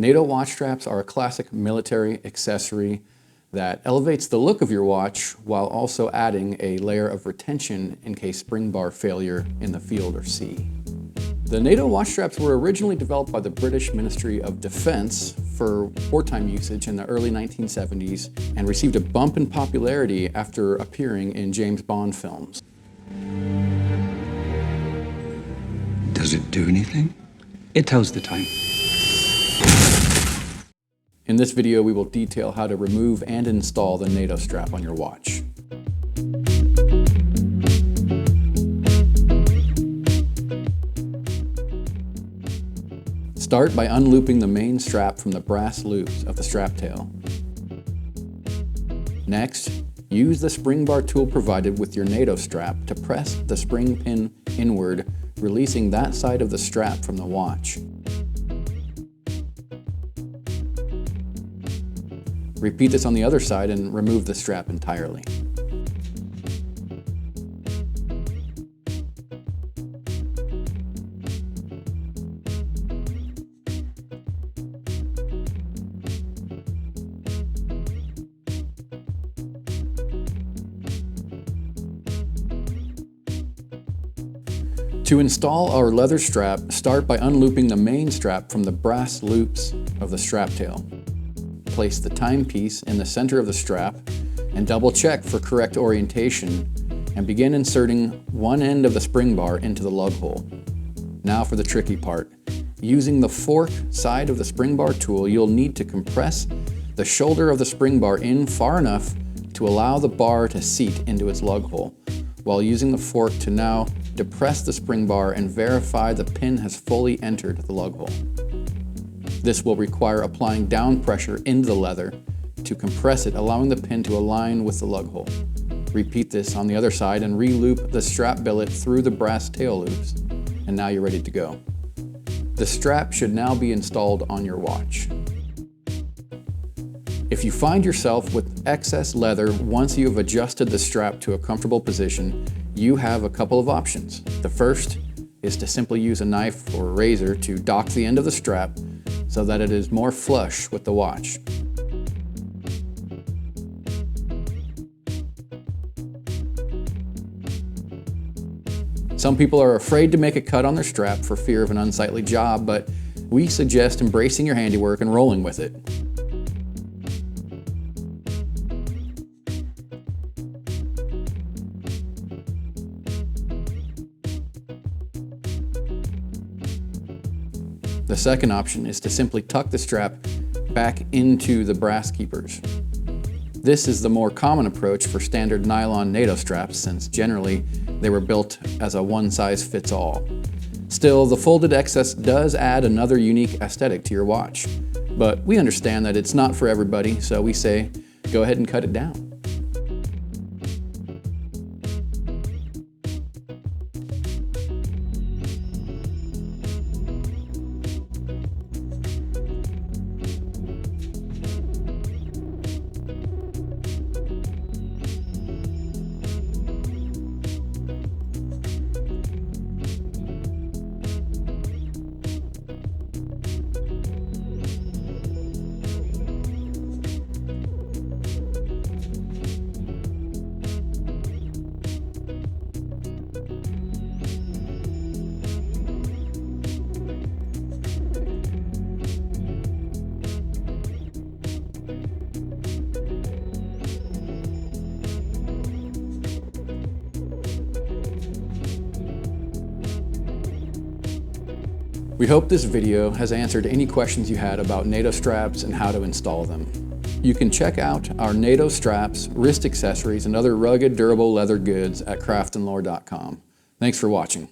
N.A.T.O watch straps are a classic military accessory that elevates the look of your watch while also adding a layer of retention in case spring bar failure in the field or sea. The N.A.T.O watch straps were originally developed by the British Ministry of Defense for wartime usage in the early 1970s and received a bump in popularity after appearing in James Bond films. Does it do anything? It tells the time. In this video, we will detail how to remove and install the N.A.T.O strap on your watch. Start by unlooping the main strap from the brass loops of the strap tail. Next, use the spring bar tool provided with your N.A.T.O strap to press the spring pin inward, releasing that side of the strap from the watch. Repeat this on the other side and remove the strap entirely. To install our leather strap, start by unlooping the main strap from the brass loops of the strap tail. Place the timepiece in the center of the strap and double check for correct orientation and begin inserting one end of the spring bar into the lug hole. Now for the tricky part. Using the fork side of the spring bar tool, you'll need to compress the shoulder of the spring bar in far enough to allow the bar to seat into its lug hole, while using the fork to now depress the spring bar and verify the pin has fully entered the lug hole. This will require applying down pressure into the leather to compress it, allowing the pin to align with the lug hole. Repeat this on the other side and re-loop the strap billet through the brass tail loops, and now you're ready to go. The strap should now be installed on your watch. If you find yourself with excess leather once you have adjusted the strap to a comfortable position, you have a couple of options. The first is to simply use a knife or a razor to dock the end of the strap so that it is more flush with the watch. Some people are afraid to make a cut on their strap for fear of an unsightly job, but we suggest embracing your handiwork and rolling with it. The second option is to simply tuck the strap back into the brass keepers. This is the more common approach for standard nylon N.A.T.O straps, since generally they were built as a one-size-fits-all. Still, the folded excess does add another unique aesthetic to your watch. But we understand that it's not for everybody, so we say go ahead and cut it down. We hope this video has answered any questions you had about N.A.T.O straps and how to install them. You can check out our N.A.T.O straps, wrist accessories, and other rugged, durable leather goods at craftandlore.com. Thanks for watching.